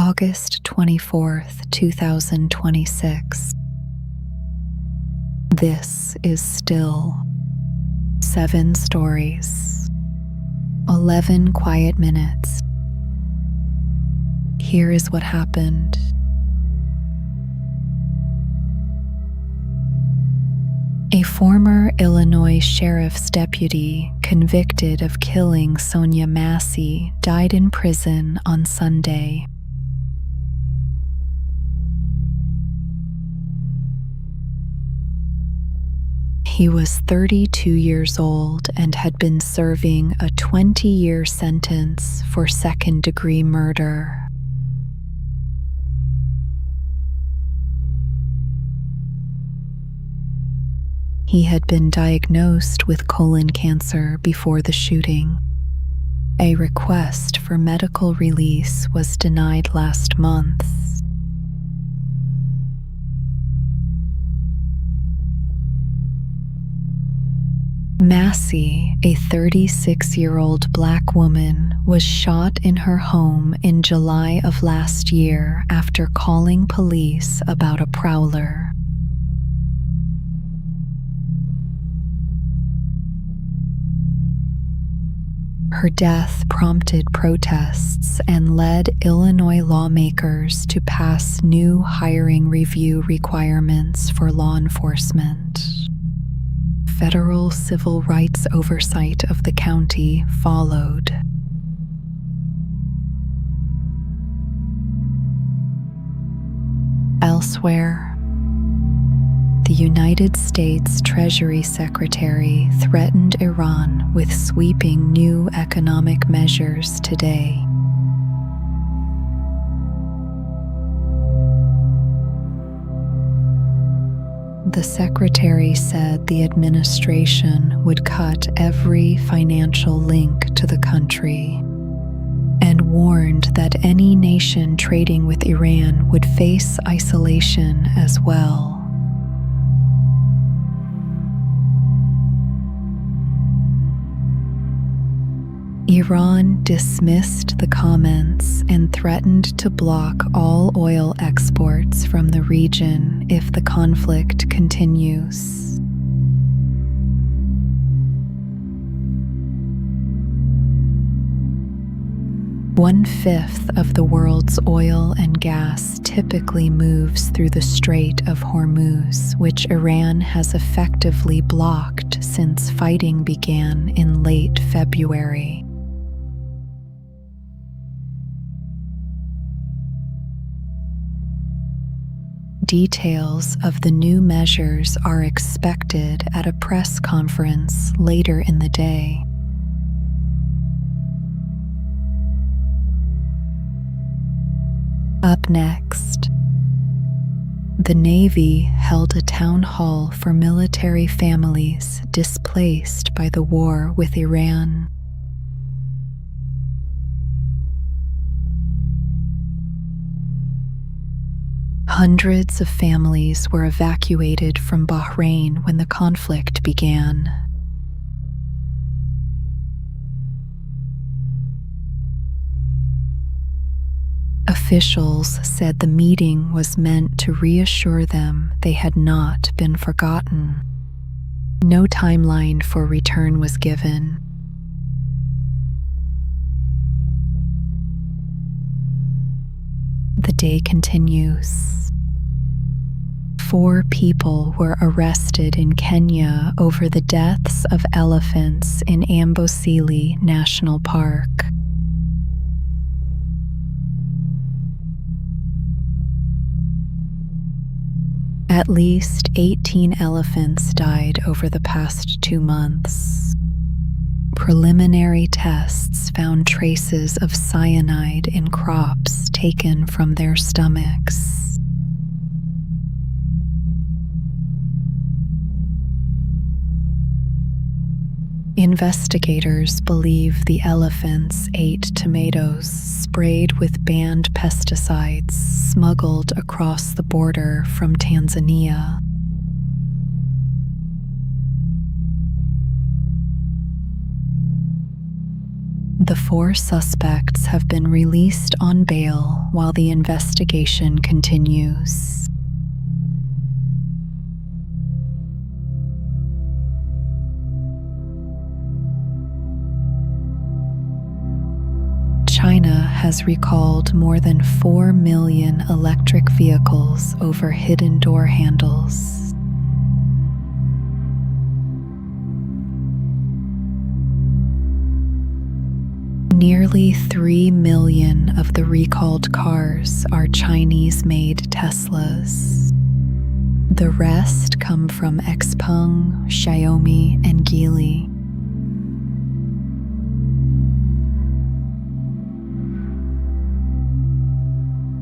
August 24th, 2026. This is still 7 stories, 11 quiet minutes. Here is what happened. A former Illinois sheriff's deputy convicted of killing Sonya Massey died in prison on Sunday. He was 32 years old and had been serving a 20-year sentence for second-degree murder. He had been diagnosed with colon cancer before the shooting. A request for medical release was denied last month. Massey, a 36-year-old Black woman, was shot in her home in July of last year after calling police about a prowler. Her death prompted protests and led Illinois lawmakers to pass new hiring review requirements for law enforcement. Federal civil rights oversight of the county followed. Elsewhere, the United States Treasury Secretary threatened Iran with sweeping new economic measures today. The secretary said the administration would cut every financial link to the country and warned that any nation trading with Iran would face isolation as well. Iran dismissed the comments and threatened to block all oil exports from the region if the conflict continues. One-fifth of the world's oil and gas typically moves through the Strait of Hormuz, which Iran has effectively blocked since fighting began in late February. Details of the new measures are expected at a press conference later in the day. Up next, the Navy held a town hall for military families displaced by the war with Iran. Hundreds of families were evacuated from Bahrain when the conflict began. Officials said the meeting was meant to reassure them they had not been forgotten. No timeline for return was given. The day continues. 4 people were arrested in Kenya over the deaths of elephants in Amboseli National Park. At least 18 elephants died over the past 2 months. Preliminary tests found traces of cyanide in crops taken from their stomachs. Investigators believe the elephants ate tomatoes sprayed with banned pesticides smuggled across the border from Tanzania. The 4 suspects have been released on bail while the investigation continues. China has recalled more than 4 million electric vehicles over hidden door handles. Nearly 3 million of the recalled cars are Chinese-made Teslas. The rest come from Xpeng, Xiaomi, and Geely.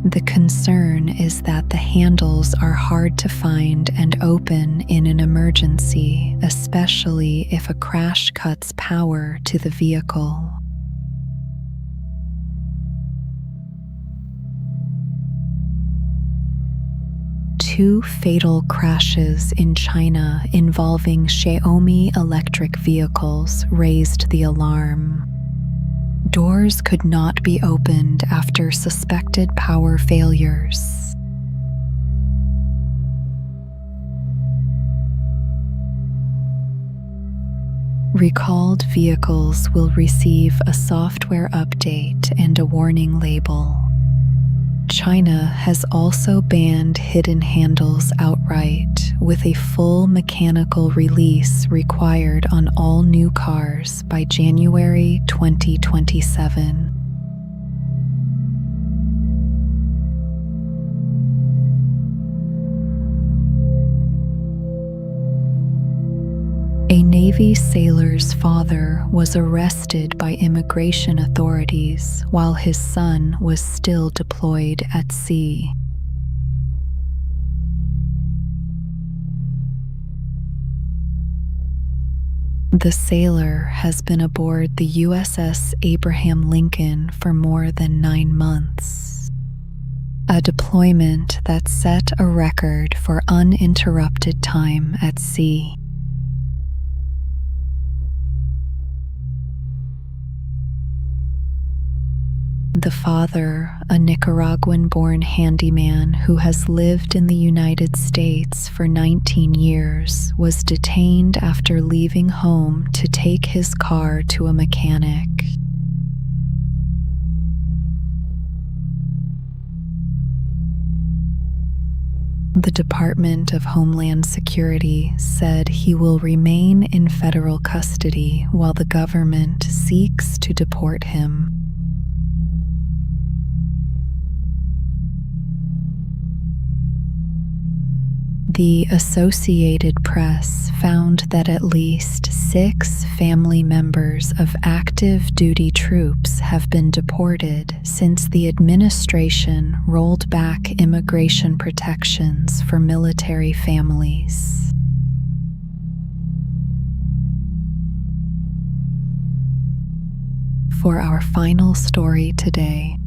The concern is that the handles are hard to find and open in an emergency, especially if a crash cuts power to the vehicle. Two fatal crashes in China involving Xiaomi electric vehicles raised the alarm. Doors could not be opened after suspected power failures. Recalled vehicles will receive a software update and a warning label. China has also banned hidden handles outright, with a full mechanical release required on all new cars by January 2027. A Navy sailor's father was arrested by immigration authorities while his son was still deployed at sea. The sailor has been aboard the USS Abraham Lincoln for more than 9 months, a deployment that set a record for uninterrupted time at sea. The father, a Nicaraguan-born handyman who has lived in the United States for 19 years, was detained after leaving home to take his car to a mechanic. The Department of Homeland Security said he will remain in federal custody while the government seeks to deport him. The Associated Press found that at least 6 family members of active duty troops have been deported since the administration rolled back immigration protections for military families. For our final story today,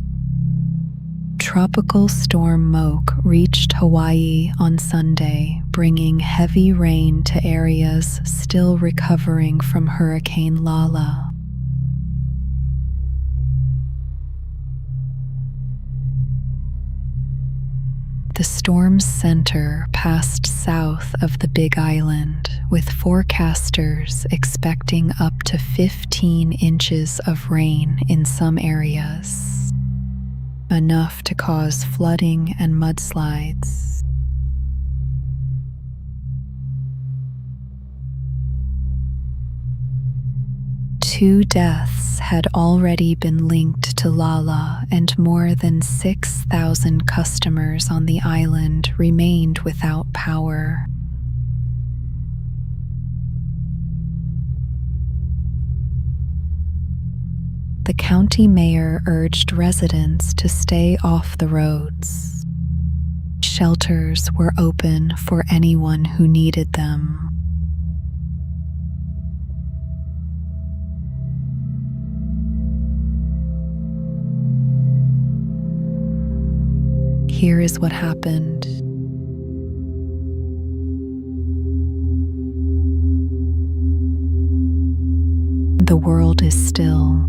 Tropical Storm Moke reached Hawaii on Sunday, bringing heavy rain to areas still recovering from Hurricane Lala. The storm's center passed south of the Big Island, with forecasters expecting up to 15 inches of rain in some areas, enough to cause flooding and mudslides. Two deaths had already been linked to Lala, and more than 6,000 customers on the island remained without power. The county mayor urged residents to stay off the roads. Shelters were open for anyone who needed them. Here is what happened. The world is still.